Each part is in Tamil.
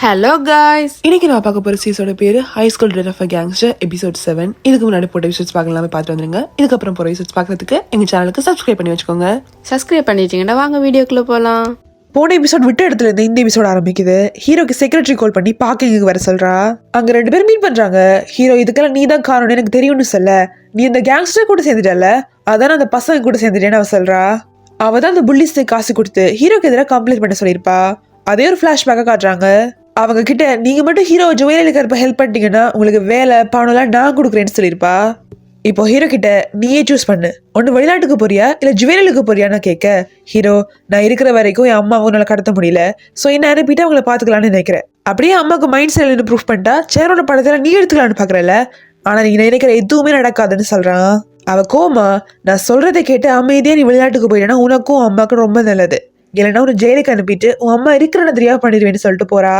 ஹலோ காய்ஸ், இன்னைக்கு நான் பார்க்க போற சீஸோட பேரு high school dread of gangster episode 7. இதுக்கு முன்னாடி போட்ட எபிசோட்ஸ் பார்க்கலாம், பார்த்து வந்துருங்க. இதுக்கப்புறம் போற எபிசோட்ஸ் பார்க்கறதுக்கு எங்க சேனலுக்கு சப்ஸ்கிரைப் பண்ணி வச்சுக்கோங்க. சப்ஸ்கிரைப் பண்ணிட்டீங்கன்னா வாங்க வீடியோக்குள்ள போலாம். போன எபிசோட் விட்ட இடத்துல இருந்து இந்த எபிசோட் ஆரம்பிக்குது. ஹீரோக்கு செக்ரட்டரி கால் பண்ணி பார்க்கிங்க்கு வர சொல்றா. அங்க 2 பேரும் மீட் பண்றாங்க. ஹீரோ இதுக்கெல்லாம் நீ தான் காரணம் எனக்கு தெரியும்னு சொல்ல, நீ இந்த கேங்ஸ்டர் கூட சேர்ந்துட்டல, அதான அந்த பசங்க கூட சேர்ந்துட்டேன்னு அவ சொல்றா. அவ தான் அந்த புள்ளிஸ்க்கு காசு கொடுத்து ஹீரோக்கு எதிராக கம்ப்ளைண்ட் பண்ண சொல்லியிருப்பா. அதே ஒரு பிளாஷ்பேக்கா காட்டுறாங்க. அவங்க கிட்ட நீங்க மட்டும் ஹீரோ ஜுவலையிலுக்கு இருப்ப ஹெல்ப் பண்ணிட்டீங்கன்னா உங்களுக்கு வேலை பணம்லாம் நான் கொடுக்குறேன்னு சொல்லியிருப்பா. இப்போ ஹீரோ கிட்ட நீயே சூஸ் பண்ணு, ஒன்னு வெளிநாட்டுக்கு போறியா இல்ல ஜுவலைலுக்கு போறியான்னு கேட்க, ஹீரோ நான் இருக்கிற வரைக்கும் என் அம்மாவும் நல்லா கடத்த முடியல, ஸோ என்ன அனுப்பிட்டு அவங்கள பாத்துக்கலாம்னு நினைக்கிறேன். அப்படியே அம்மாவுக்கு மைண்ட் செட் ப்ரூஃப் பண்ணிட்டா சேரோட படத்துல நீ எடுத்துக்கலான்னு பாக்குறல, ஆனா நீ நினைக்கிற எதுவுமே நடக்காதுன்னு சொல்றான். அவ கோமா நான் சொல்றதை கேட்டு அமைதியா நீ வெளிநாட்டுக்கு போயிட்டா உனக்கும் அம்மாவுக்கும் ரொம்ப நல்லது, இல்லைன்னா ஒரு ஜெயிலுக்கு அனுப்பிட்டு உன் அம்மா இருக்கிற தெரியா பண்ணிடுவேன்னு சொல்லிட்டு போறா.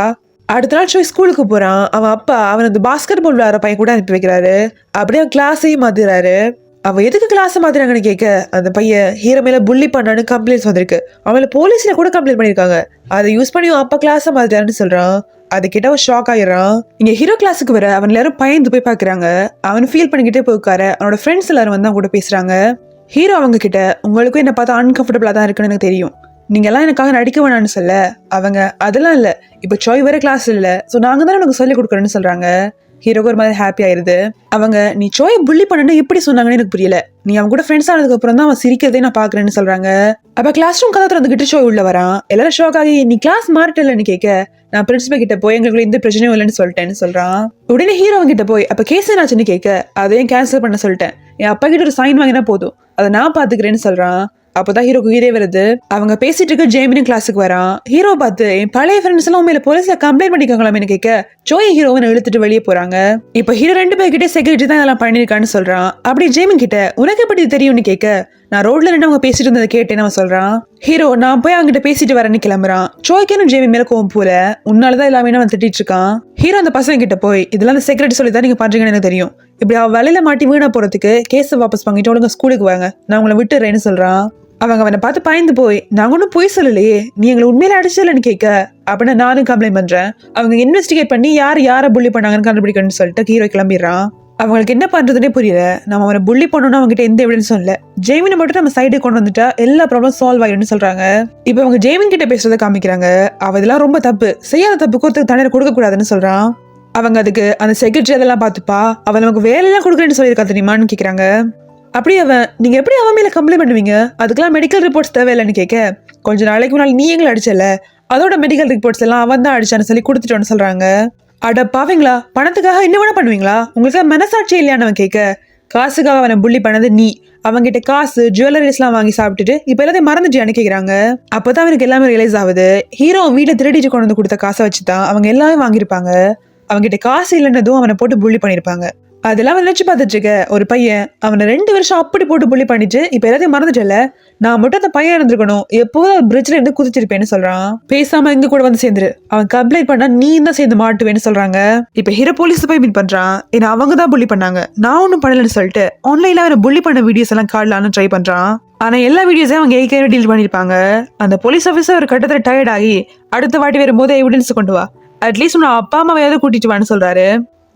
அடுத்த நாள் ஷோய் ஸ்கூலுக்கு போறான். அவன் அப்பா அவன் அந்த பாஸ்கெட் பால் விளையாடுற பையன் கூட அனுப்பி வைக்கிறாரு. அப்படியே அவன் கிளாஸையும் மாத்திராரு. அவன் எதுக்கு கிளாஸ் மாத்திராங்கன்னு கேட்க, அந்த பையன் ஹீரோ மேல புள்ளி பண்ணான்னு கம்ப்ளைண்ட்ஸ் வந்திருக்கு, அவன் போலீஸ்ல கூட கம்ப்ளைண்ட் பண்ணிருக்காங்க, அதை யூஸ் பண்ணி அவன் அப்பா கிளாஸை மாத்திரான்னு சொல்றான். அது கிட்ட அவன் ஷாக் ஆயிடுறான். இங்க ஹீரோ கிளாஸுக்கு வர அவன் எல்லாரும் பயந்து போய் பாக்குறாங்க. அவன் ஃபீல் பண்ணிக்கிட்டே போய் உட்கார அவனோட ஃப்ரெண்ட்ஸ் எல்லாரும் வந்து அவங்க கூட பேசுறாங்க. ஹீரோ அவங்க கிட்ட உங்களுக்கும் என்ன பார்த்தா அன்கம்ஃபர்டபுளா தான் இருக்குன்னு எனக்கு தெரியும், நீங்க எல்லாம் எனக்காக நடிக்க வேணான்னு சொல்ல. அவங்க அதெல்லாம் இல்ல, இப்ப சாய் வர கிளாஸ் இல்ல, சோ நாங்க தான் உனக்கு சொல்லிக் கொடுக்குறோன்னு சொல்றாங்க. ஹீரோக்கு ஒரு மாதிரி ஹாப்பி ஆயிருது. அவங்க நீ சோயை புள்ளி பண்ணு எப்படி சொன்னாங்கன்னு எனக்கு புரியல, நீ அவன் கூட ஃப்ரெண்ட்ஸ் ஆனதுக்கு அப்புறம் தான் அவன் சிரிக்கிறதே நான் பாக்குறேன்னு சொல்றாங்க. அப்ப கிளாஸ் ரூம் கதை திறந்துகிட்டு ஷோ உள்ள வரான். எல்லாரும் ஷோக் ஆகி நீ கிளாஸ் மாறிட்டலன்னு கேட்க, நான் பிரின்சிபல் கிட்ட போய் எங்களுக்கு எந்த பிரச்சனையும் இல்லைன்னு சொல்லிட்டேன்னு சொல்றான். உடனே ஹீரோ கிட்ட போய் அப்ப கேஸ் என்னாச்சுன்னு கேட்க, அதையும் கேன்சல் பண்ண சொல்லிட்டேன், என் அப்பா கிட்ட ஒரு சைன் வாங்கினா போதும், அதை நான் பாத்துக்கிறேன்னு சொல்றான். அப்போதான் ஹீரோக்கு உயிரே வருது. அவங்க பேசிட்டு இருக்க ஜேமினும் கிளாஸுக்கு வரான். ஹீரோ பார்த்து என் பழைய ஃப்ரெண்ட்ஸ் எல்லாம் உண்மையில போலீஸ்ல கம்ப்ளைண்ட் பண்ணிக்கலாம்னு கேட்க, ஜோய் ஹீரோவை இழுத்துட்டு வெளியே போறாங்க. இப்ப ஹீரோ 2 பேர்கிட்ட செக்யூரிட்டி தான் இதெல்லாம் பண்ணிருக்கான்னு சொல்றான். அப்படி ஜேமின் கிட்ட உனக்கு எப்படி தெரியும்னு கேட்க, நான் ரோட்ல நின்று அவங்க பேசிட்டு இருந்ததை கேட்டேன்னு அவன் சொல்றான். ஹீரோ நான் போய் அவங்ககிட்ட பேசிட்டு வரேன்னு கிளம்புறான். ஜோய்க்கேனும் ஜேமின் மேல கோவம் போல, உன்னாலதான் எல்லாமே அவன் திட்டிட்டு இருக்கான். ஹீரோ அந்த பசங்க கிட்ட போய் இதெல்லாம் அந்த செக்யூரிட்டி சொல்லி தான் நீங்க பண்றீங்கன்னு எனக்கு தெரியும், இப்படி அவ வேலையில மாட்டி வீணா போறதுக்கு கேஸை வாபஸ் வாங்கிட்டு ஒழுங்கா ஸ்கூலுக்கு வாங்க, நான் உங்களை விட்டுறேன்னு சொல்றான். அவங்க அவனை பார்த்து பயந்து போய் நாங்க ஒன்னும் பொய் சொல்லலையே, நீ எங்களை உண்மையில அடிச்சலன்னு கேட்க, அப்படின்னா நானும் கம்ப்ளைண்ட் பண்றேன், அவங்க இன்வெஸ்டிகேட் பண்ணி யாரை புள்ளி பண்ணாங்கன்னு கண்டுபிடிக்கணும்னு சொல்லிட்டு ஹீரோ கிளம்பிடுறான். அவங்களுக்கு என்ன பண்றதுன்னே புரியல. நம்ம அவனை புள்ளி பண்ணணும்னு அவங்ககிட்ட எந்த எவிடன்ஸும் இல்ல, ஜெய்மினை மட்டும் நம்ம சைடு கொண்டு வந்துட்டா எல்லா ப்ராப்ளம் சால்வ் ஆயிடும்னு சொல்றாங்க. இப்ப அவங்க ஜெய்மின் கிட்ட பேசுறதை காமிக்கிறாங்க. அவ இதெல்லாம் ரொம்ப தப்பு, செய்யாத தப்புக்கு ஒருத்தருக்கு தண்டனை கொடுக்க கூடாதுன்னு சொல்றான். அவங்க அதுக்கு அந்த செக்ரட்டரி அதெல்லாம் பார்த்துப்பா, அவன் நமக்கு வேலையெல்லாம் கொடுக்குறேன்னு சொல்லியிருக்கா தெரியுமான்னு கேக்குறாங்க. அப்படி அவன் நீங்க எப்படி அவன் மேல கம்ப்ளைண்ட் பண்ணுவீங்க, அதுக்கெல்லாம் மெடிக்கல் ரிப்போர்ட்ஸ் தேவையில்லைன்னு கேட்க, கொஞ்ச நாளைக்கு முன்னாடி நீ எங்களை அடிச்சல, அதோட மெடிக்கல் ரிப்போர்ட்ஸ் எல்லாம் அவன் தான் அடிச்சான்னு சொல்லி கொடுத்துட்டோன்னு சொல்றாங்க. அட பாவீங்களா, பணத்துக்காக என்ன வேணா பண்ணுவீங்களா, உங்களுக்கு மனசாட்சி இல்லையான்னு அவன் கேட்க, காசுக்காக அவனை புள்ளி பண்ணது நீ, அவங்கிட்ட காசு ஜுவல்லரிஸ் எல்லாம் வாங்கி சாப்பிட்டுட்டு இப்ப எல்லாத்தையும் மறந்துட்டியான்னு கேக்குறாங்க. அப்பதான் அவனுக்கு எல்லாமே ரியலைஸ் ஆகுது. ஹீரோ வீட்டை திருடிட்டு கொண்டு வந்து கொடுத்த காசை வச்சுதான் அவங்க எல்லாமே வாங்கியிருப்பாங்க. அவங்கிட்ட காசு இல்லைன்னதும் அவனை போட்டு புள்ளி பண்ணிருப்பாங்க. அதெல்லாம் நினைச்சு பார்த்துட்டு இருக்க ஒரு பையன் அவனை 2 வருஷம் அப்படி போட்டு புள்ளி பண்ணிட்டு இப்ப எல்லாத்தையும் மறந்துட்டல, நான் மட்டும் அந்த பையன் இருந்திருக்கணும், எப்போதும் பிரிட்ஜ்ல இருந்து குதிச்சிருப்பேன்னு சொல்றான். பேசாம எங்க கூட வந்து சேர்ந்துரு, அவன் கம்ப்ளைண்ட் பண்ணா நீ தான் சேர்ந்து மாட்டுவேன்னு சொல்றாங்க. இப்ப ஹீரோ போலீஸ் போய் மீட் பண்றான். ஏன்னா அவங்க தான் புள்ளி பண்ணாங்க, நான் ஒன்னும் பண்ணலன்னு சொல்லிட்டு ஆன்லைன்ல அவனை புள்ளி பண்ண வீடியோஸ் எல்லாம் காடலான்னு ட்ரை பண்றான். ஆனா எல்லா வீடியோஸையும் அவங்க ஏற்கனவே டீல் பண்ணிருப்பாங்க. அந்த போலீஸ் ஆஃபீஸர் ஒரு கட்டத்துல டயர்ட் ஆகி அடுத்த வாட்டி வரும்போது எவிடன்ஸ் கொண்டு வா, அட்லீஸ்ட் உன்னை அப்பா அம்மாவையாவது கூட்டிட்டு வான்னு சொல்றாரு.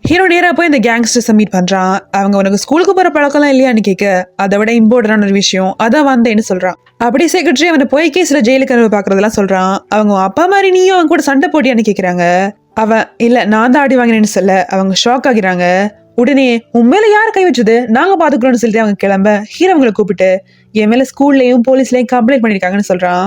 ஹீரோ நேரா போய் இந்த கேங்ஸ்டர்ஸை மீட் பண்றான். அவங்க உனக்கு ஸ்கூலுக்கு போற பழக்கம்லாம் இல்லையான்னு கேட்க, அதை விட இம்பார்ட்டன்டான ஒரு விஷயம் அதான் வந்தேன்னு சொல்றான். அப்படியே செக்ரட்டரி அவனை போய் கேஸ்ல ஜெயிலுக்கு அனுப்ப பாக்குறதெல்லாம் சொல்றான். அவங்க அப்பா மாதிரி நீயும் அவன் கூட சண்டை போட்டியான்னு கேக்குறாங்க. அவன் இல்ல நான் தான் அடி வாங்கினேன்னு சொல்ல அவங்க ஷாக் ஆகிறாங்க. உடனே உன் மேல யார் கை வச்சது, நாங்க பாத்துக்கிறோம்னு சொல்லிட்டு அவங்க கிளம்ப ஹீரோ அவங்களை கூப்பிட்டு என் மேல ஸ்கூல்லயும் போலீஸ்லயும் கம்ப்ளைண்ட் பண்ணிருக்காங்கன்னு சொல்றான்.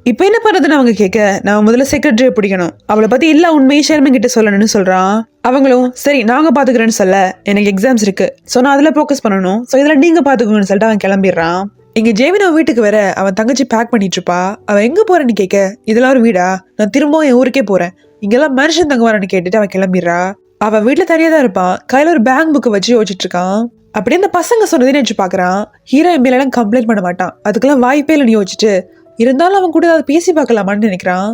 இப்ப என்ன பண்றதுன்னு அவங்க கேட்க, நான் முதல்ல செக்ரட்டரியை பிடிக்கணும், அவளை பத்தி எல்லா உண்மையும் ஷேர்மன் கிட்ட சொல்லணும்னு சொல்றான். அவங்களும் சரி நாங்க பாத்துக்கிறேன்னு சொல்ல, எனக்கு எக்ஸாம்ஸ் இருக்கு, சோ நான் அதுல போக்கஸ் பண்ணணும், சோ இதுல நீங்க பாத்துக்கோங்கன்னு சொல்லிட்டு அவன் கிளம்பிடுறான். இங்க ஜேமின் அவன் வீட்டுக்கு வர அவன் தங்கச்சி பேக் பண்ணிட்டு இருப்பா. அவன் எங்க போறேன்னு கேட்க, இதெல்லாம் ஒரு வீடா, நான் திரும்பவும் என் ஊருக்கே போறேன், இங்கெல்லாம் மனுஷன் தங்க வரேன்னு கேட்டுட்டு அவன் கிளம்பிடுறா. அவன் வீட்டுல தனியா தான் இருப்பான். கையில ஒரு பேங்க் புக் வச்சு யோசிச்சுட்டு இருக்கான். அப்படியே அந்த பசங்க சொன்னதே நினைச்சு பாக்குறான். ஹீரோ என் மேல கம்ப்ளைண்ட் பண்ண மாட்டான், அதுக்கெல்லாம் வாய்ப்பே இல்லைன்னு யோசிச்சுட்டு இருந்தாலும் அவன் கூட அதை பேசி பார்க்கலாமான்னு நினைக்கிறான்.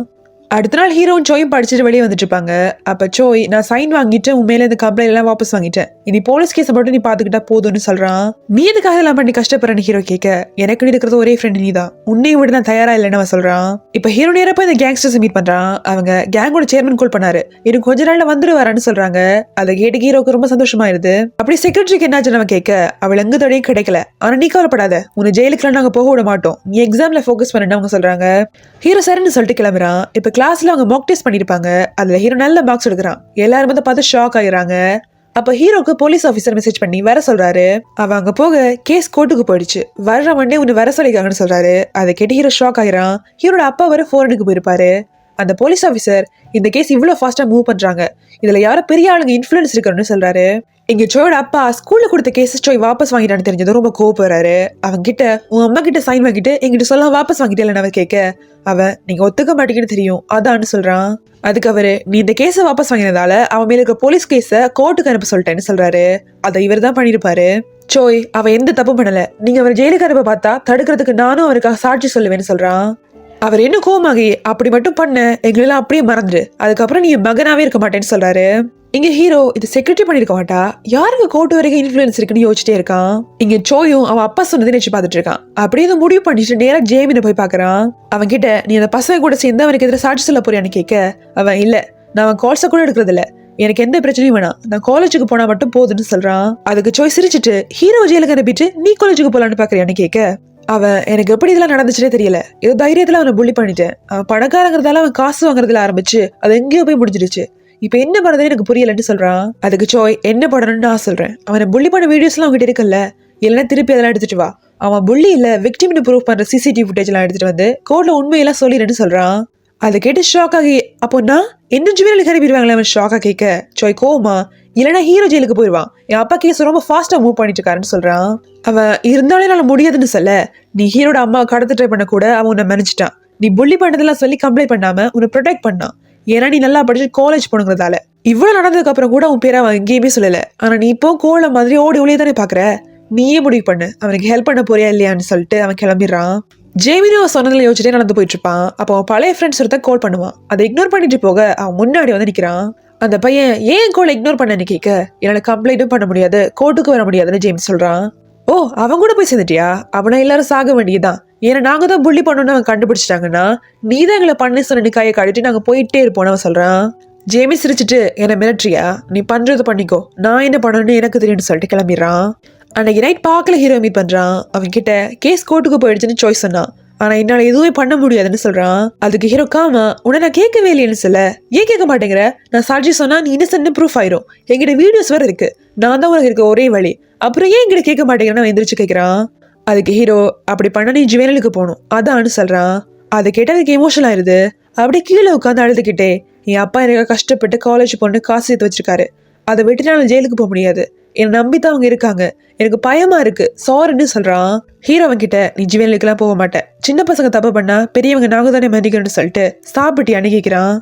அடுத்த நாள் ஹீரோவும் சோயும் படிச்சுட்டு வெளியே வந்துட்டு இருப்பாங்க. அப்ப சோய், நான் சைன் வாங்கிட்டு உன் மேல இந்த கம்ப்ளைண்ட் எல்லாம் வாபஸ் வாங்கிட்டேன், இனி போலீஸ் கேஸை மட்டும் நீ பாத்துக்கிட்டா போதும்னு சொல்றான். நீ எதுக்காக எல்லாம் பண்ணி கஷ்டப்படுறேன்னு ஹீரோ கேட்க, எனக்கு இருக்கிறது ஒரே ஃப்ரெண்ட் நீதான், உன்னை விட நான் தயாரா இல்லைன்னு அவன் சொல்றான். இப்ப ஹீரோ நேரப்ப இந்த கேங்ஸ்டர்ஸ் மீட் பண்றான். அவங்க கேங்கோட சேர்மன் கால் பண்ணாரு, இன்னும் கொஞ்ச நாள்ல வந்துருவாரான்னு சொல்றாங்க. அதை கேட்டு ஹீரோக்கு ரொம்ப சந்தோஷமாயிருது. அப்படி செக்ரட்டரிக்கு என்னாச்சுன்னு அவன் கேட்க, அவள் எங்க தடையும் கிடைக்கல, ஆனா நீ கவலைப்படாத, உன்னை ஜெயிலுக்குலாம் நாங்க போக விட மாட்டோம், நீ எக்ஸாம்ல ஃபோக்கஸ் பண்ணு அவங்க சொல்றாங்க. ஹீரோ சரின்னு சொல்லிட்டு கிளம்புறான். இப்ப கிளாஸ்ல அவங்க மாக் டெஸ்ட் பண்ணிருப்பாங்க. அதுல ஹீரோ நல்ல மார்க்ஸ் எடுக்கிறான். எல்லாரும் வந்து பார்த்து ஷாக் ஆயிடுறாங்க. அப்ப ஹீரோக்கு போலீஸ் ஆபீசர் மெசேஜ் பண்ணி வர சொல்றாரு. அவன் அங்க போக கேஸ் கோர்ட்டுக்கு போயிடுச்சு, வர்ற மண்டே உன்னை வர சொல்லிருக்காங்கன்னு சொல்றாரு. அதை கேட்டு ஹீரோ ஷாக் ஆயிரான். ஹீரோட அப்பா வர ஃபாரினுக்கு போயிருப்பாரு. அந்த போலீஸ் ஆபீசர் இந்த கேஸ் இவ்வளவு ஃபாஸ்டா மூவ் பண்றாங்க, இதுல யாரோ பெரிய ஆளுங்க இன்ஃபுளுன்ஸ் இருக்காருன்னு சொல்றாரு. இங்க சோயோட அப்பா ஸ்கூல்ல கொடுத்த கேஸ் சோய் வாபஸ் வாங்கிட்டான்னு தெரிஞ்சதும் ரொம்ப கோவப்படுறாரு. அவன் கிட்ட உன் அம்மா கிட்ட சைன் வாங்கிட்டு எங்கிட்ட சொல்ல வாபஸ் வாங்கிட்டேன் அவன் கேட்க, அவன் நீங்க ஒத்துக்க மாட்டீங்கன்னு தெரியும் அதான்னு சொல்றான். அதுக்கு அவரு, நீ இந்த கேஸை வாபஸ் வாங்கினதால அவன் மேல இருக்க போலீஸ் கேஸ கோர்ட்டுக்கு அனுப்ப சொல்லிட்டேன்னு சொல்றாரு. அதை இவர் தான் பண்ணிருப்பாரு. சோய், அவ எந்த தப்பு பண்ணல, நீங்க அவர் ஜெயிலுக்கு அனுப்ப பார்த்தா தடுக்கிறதுக்கு நானும் அவருக்காக சாட்சி சொல்லுவேன்னு சொல்றான். அவர் என்ன கோவமாகி, அப்படி மட்டும் பண்ண எங்களெல்லாம் அப்படியே மறந்துடு, அதுக்கப்புறம் நீ மகனாவே இருக்க மாட்டேன்னு சொல்றாரு. இங்க ஹீரோ இது செக்ரட்டரி பண்ணிருக்க மாட்டா, யாருக்கு கோர்ட்டு வரைக்கும் இன்ஃபுளுன்ஸ் இருக்குன்னு யோசிச்சிட்டே இருக்கான். இங்க சோயும் அவன் அப்பா சொன்னதை நினைச்சு பாத்துட்டு இருக்கான். அப்படியே இதை முடிவு பண்ணிட்டு நேரா ஜேமினை போய் பாக்குறான். அவன் கிட்ட, நீ அந்த பசங்க கூட சேர்ந்து அவனுக்கு எதிராக சாட்சி சொல்ல போறியான்னு கேட்க, அவன் இல்ல, நான் அவன் கால்ஸை கூட எடுக்கிறது இல்ல, எனக்கு எந்த பிரச்சனையும் வேணாம், நான் காலேஜுக்கு போனா மட்டும் போதுன்னு சொல்றான். அதுக்கு சோய் சிரிச்சிட்டு, ஹீரோ ஜெயிலுக்கு அனுப்பிட்டு நீ காலேஜுக்கு போலான்னு பாக்குறியான்னு கேட்க, அவன் எனக்கு எப்படி இதெல்லாம் நடந்துச்சுன்னே தெரியல, ஏதோ தைரியத்துல அவனை புள்ளி பண்ணிட்டேன், அவன் பணக்காரங்கிறதால அவன் காசு வாங்குறதுல ஆரம்பிச்சு அது எங்கேயோ போய் முடிஞ்சிருச்சு, இப்ப என்ன பண்றதுன்னு எனக்கு புரியலன்னு சொல்றான். அதுக்கு சோய், என்ன பண்ணணும்னு நான் சொல்றேன், அவனை புள்ளி பண்ண வீடியோஸ் எல்லாம் அவங்ககிட்ட இருக்குல்ல, இல்லைன்னா திருப்பி அதெல்லாம் எடுத்துட்டு வா, அவன் புள்ளி இல்ல விக்டிம்னு ப்ரூவ் பண்ற சிசிடிவி ஃபுட்டேஜ் எல்லாம் எடுத்துட்டு வந்து கோர்ட்ல உண்மையெல்லாம் சொல்லிடுன்னு சொல்றான். அதை கேட்டு ஷாக் ஆகி, அப்போ நான் என்ன ஜுவலுக்கு அனுப்பிடுவாங்களே அவன் ஷாக்கா கேட்க, சோய் கோவமா, இல்லைன்னா ஹீரோ ஜெயிலுக்கு போயிடுவான், என் அப்பா கேஸ் ரொம்ப ஃபாஸ்டா மூவ் பண்ணிட்டு இருக்காருன்னு சொல்றான். அவன் இருந்தாலும் என்னால முடியாதுன்னு சொல்ல, நீ ஹீரோட அம்மா கடத்து ட்ரை பண்ண கூட அவன் உன்னை மன்னிச்சிட்டான், நீ புள்ளி பண்ணதெல்லாம் சொல்லி கம்ப்ளைண்ட் பண்ணாம உன்னை ப்ரொடெக்ட் பண்ணான், ஏன்னா நீ நல்லா படிச்சு காலேஜ் போனுங்கிறதால. இவ்வளவு நடந்ததுக்கு அப்புறம் கூட உன் பேரை அவன் எங்கேயுமே சொல்லல, ஆனா நீ இப்போ கோல மாதிரி ஓடி ஒளியே தானே பாக்குற, நீயே முடிவு பண்ணு அவனுக்கு ஹெல்ப் பண்ண போறியா இல்லையான்னு சொல்லிட்டு அவன் கிளம்பிடுறான். ஜேமினோ சொன்னதுல யோசிச்சுட்டே நடந்து போயிட்டு இருப்பான். அப்போ அவன் பழைய ஃப்ரெண்ட்ஸ் ஒருத்த கால் பண்ணுவான். அதை இக்னோர் பண்ணிட்டு போக அவன் முன்னாடி வந்து நிக்கிறான். அந்த பையன் ஏன் கோலை இக்னோர் பண்ணன்னு கேட்க, என்னால கம்ப்ளைண்ட்டும் பண்ண முடியாது, கோர்ட்டுக்கு வர முடியாதுன்னு ஜேம்ஸ் சொல்றான். ஓ, அவன் கூட போய் சேர்ந்துட்டியா, அவனை எல்லாரும் சாக வேண்டியதுதான், ஏன்னா நாங்க தான் புள்ளி பண்ணணும்னு அவன் கண்டுபிடிச்சிட்டாங்கன்னா நீ தான் எங்களை பண்ண சொன்ன கையை காட்டிட்டு நாங்க போயிட்டே இருப்போம் அவன் சொல்றான். ஜேமி சிரிச்சுட்டு, என்ன மிரட்ரியா, நீ பண்றது பண்ணிக்கோ, நான் என்ன பண்ணணும்னு எனக்கு தெரியும்னு சொல்லிட்டு கிளம்பிடுறான். அன்னைக்கு நைட் பார்க்கல ஹீரோ மீட் பண்றான். அவன் கிட்ட கேஸ் கோர்ட்டுக்கு போயிடுச்சுன்னு சாய்ஸ் சொன்னான், ஆனா என்னால எதுவுமே பண்ண முடியாதுன்னு சொல்றான். அதுக்கு ஹீரோ காமா, உன்னை நான் கேட்கவே இல்லைன்னு சொல்ல, ஏன் கேட்க மாட்டேங்கிற, நான் சாட்சி சொன்னா நீ இன்னசென்ட்னு ப்ரூஃப் ஆயிரும், என்கிட்ட வீடியோஸ் வேற இருக்கு, நான் தான் உனக்கு இருக்க ஒரே வழி, அப்புறம் ஏன் என்கிட்ட கேட்க மாட்டேங்கிறேன்னு எந்திரிச்சு கேட்கிறான். அதுக்கு ஹீரோ, அப்படி பண்ண நீ ஜுவலுக்கு போகணும் அதான்னு சொல்றான். அதை கேட்ட அதுக்கு எமோஷனல் ஆயிருது. அப்படியே கீழே உட்காந்து அழுதுகிட்டே, என் அப்பா எனக்கு கஷ்டப்பட்டு காலேஜ் போன்னு காசு சேர்த்து வச்சிருக்காரு, அதை விட்டுட்டு நான் ஜெயிலுக்கு போக முடியாது, என்னை நம்பித்தான் அவங்க இருக்காங்க, எனக்கு பயமா இருக்கு சாரின்னு சொல்றான். ஹீரோவன் கிட்ட, நீ ஜுவலுக்குலாம் போக மாட்டேன், சின்ன பசங்க தப்பு பண்ணா பெரியவங்க நாங்க தானே மதிக்கணும்னு சொல்லிட்டு சாப்பிட்டு அணுகிக்கிறான்.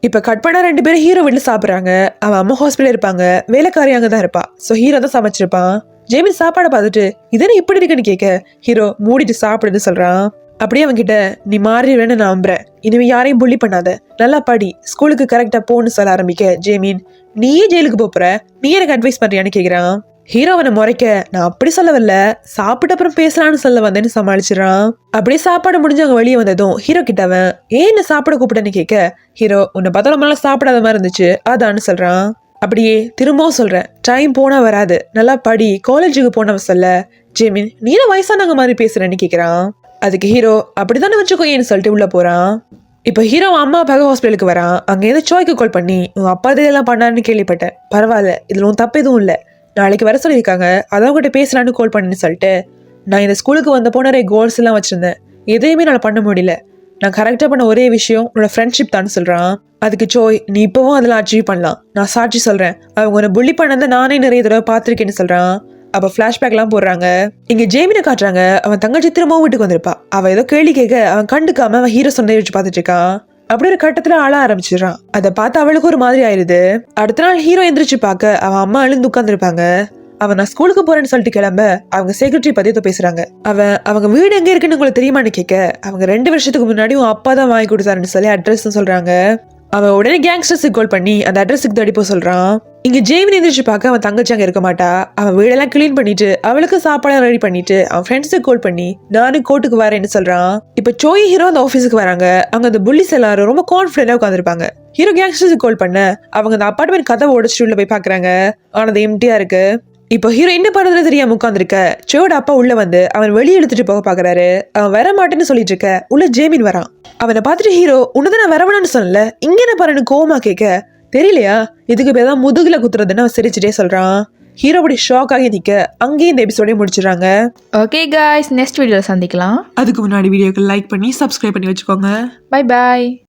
இப்ப கட் பண்ணா 2 பேரும் ஹீரோ வீட்டுல சாப்பிடுறாங்க. அவன் அம்மா ஹாஸ்பிட்டல் இருப்பாங்க, வேலைக்காரி அங்கதான் இருப்பா, சோ ஹீரோ தான் சமைச்சிருப்பான். ஜேமி சாப்பாடை பார்த்துட்டு இதனை இப்படி இருக்குன்னு கேட்க, ஹீரோ மூடிட்டு சாப்பிடுன்னு சொல்றான். அப்படியே அவன் கிட்ட, நீ மாறிடுவேன்னு நான் நம்புறேன், இனிமே யாரையும் புள்ளி பண்ணாத, நல்லா படி, ஸ்கூலுக்கு கரெக்டா போன்னு சொல்ல ஆரம்பிக்க ஜேமின், நீயே ஜெயிலுக்கு போற, நீ எனக்கு அட்வைஸ் பண்றியான்னு கேக்குறான். ஹீரோ அவனை முறைக்க, நான் அப்படி சொல்ல வரல, சாப்பிட்ட அப்புறம் பேசலான்னு சொல்ல வந்தேன்னு சமாளிச்சிடறான். அப்படியே சாப்பாடு முடிஞ்சு அவங்க வெளியே வந்ததும் ஹீரோ கிட்ட அவன், ஏன் என்ன சாப்பிட கூப்பிட்டேன்னு கேட்க, ஹீரோ உன்னை பார்த்தா ரொம்ப நாள் சாப்பிடாத மாதிரி இருந்துச்சு அதான்னு சொல்றான். அப்படியே திரும்பவும் சொல்றேன், டைம் போனா வராது, நல்லா படி, காலேஜுக்கு போனவன் சொல்ல ஜேமின், நீ வயசானவங்க மாதிரி பேசுறேன்னு கேக்குறான். அதுக்கு ஹீரோ, அப்படித்தானே வச்சுக்கோயேன்னு சொல்லிட்டு உள்ள போறான். இப்ப ஹீரோ அம்மா அப்பாக ஹாஸ்பிட்டலுக்கு வரான். அங்க ஏதோ சோய்க்கு கால் பண்ணி, உன் அப்பா இதெல்லாம் பண்ணாருன்னு கேள்விப்பட்டேன், பரவாயில்ல இதுல உன் தப்பு எதுவும் இல்ல, நாளைக்கு வர சொல்லியிருக்காங்க, அதான் கிட்ட பேசலான்னு கால் பண்ணுன்னு சொல்லிட்டு, நான் இந்த ஸ்கூலுக்கு வந்தப்போ நிறைய கோல்ஸ் எல்லாம் வச்சிருந்தேன், எதையுமே நான் பண்ண முடியல, நான் கரெக்டா பண்ண ஒரே விஷயம் உன்னோட ஃப்ரெண்ட்ஷிப் தான் சொல்றான். அதுக்கு சோய், நீ இப்பவும் அதெல்லாம் அச்சீவ் பண்ணலாம், நான் சாட்சி சொல்றேன், அவங்க உன்னை புள்ளி பண்ணதை நானே நிறைய தடவை பார்த்திருக்கேன்னு சொல்றான். அப்ப பிளாஷ்பேக் எல்லாம் போடுறாங்க. இங்க ஜேமினை காட்டுறாங்க. அவன் தங்கச்சி திரும்பவும் வீட்டுக்கு வந்திருப்பா. அவ ஏதோ கேள்வி கேட்க அவன் கண்டுக்காம அவன் ஹீரோ சொன்னதை வச்சு பாத்துட்டு இருக்கான். அப்படி ஒரு கட்டத்துல ஆள ஆரம்பிச்சிடறான். அதை பார்த்து அவளுக்கு ஒரு மாதிரி ஆயிருது. அடுத்த நாள் ஹீரோ எந்திரிச்சு பார்க்க அவன் அம்மா எழுந்து உட்கார்ந்துருப்பாங்க. அவன் நான் ஸ்கூலுக்கு போறேன்னு சொல்லிட்டு கிளம்ப அவங்க செக்ரட்டரி பத்தி ஏதோ பேசுறாங்க. அவங்க வீடு எங்க இருக்குன்னு உங்களுக்கு தெரியுமான்னு கேட்க அவங்க 2 வருஷத்துக்கு முன்னாடி உன் அப்பா தான் வாங்கி கொடுத்தாருன்னு சொல்லி அட்ரஸ் சொல்றாங்க. அவன் உடனே கேங்ஸ்டர்ஸுக்கு கால் பண்ணி அந்த அட்ரஸுக்கு தேடி போக சொல்றான். இங்க ஜெய்வின் எந்திரிச்சு பார்க்க அவன் தங்கச்சி அங்க இருக்க மாட்டா. அவன் வீடெல்லாம் கிளீன் பண்ணிட்டு அவளுக்கு சாப்பாடு ரெடி பண்ணிட்டு அவன் ஃப்ரெண்ட்ஸுக்கு கால் பண்ணி நானும் கோர்ட்டுக்கு வரேன்னு சொல்றான். இப்ப சோய் ஹீரோ அந்த ஆஃபீஸுக்கு வராங்க. அங்க அந்த புள்ளிஸ் எல்லாரும் ரொம்ப கான்ஃபிடென்டா உட்காந்துருப்பாங்க. ஹீரோ கேங்ஸ்டர்ஸுக்கு கால் பண்ண அவங்க அந்த அபார்ட்மெண்ட் கதவை உடைச்சிட்டு உள்ள போய் பாக்குறாங்க. ஆனா அது எம்டியா இருக்கு. இப்போ ஹீரோ என்ன பண்றதுன்னு தெரியாம உட்காந்துருக்க சோயோட அப்பா உள்ள வந்து அவன் வெளியே எடுத்துட்டு போக பாக்குறாரு. அவன் வர மாட்டேன்னு சொல்லிட்டு இருக்க உள்ள ஜேமின் வரான். அவனை பார்த்துட்டு ஹீரோ உன்னதான் நான் வரவேணான்னு சொல்லல, இங்க என்ன பாருன்னு கோவமா கேட்க தெரியலையா இதுக்கு பேர் தான் முதுகுல குத்துறதுன்னு அவன் சிரிச்சுட்டே சொல்றான். ஹீரோ அப்படி ஷாக் ஆகி நிக்க அங்கேயே இந்த எபிசோடே முடிச்சிடறாங்க. ஓகே காய்ஸ், நெக்ஸ்ட் வீடியோவில் சந்திக்கலாம். அதுக்கு முன்னாடி வீடியோக்கு லைக் பண்ணி சப்ஸ்கிரைப் பண்ணி வச்சுக்கோங்க. Bye bye.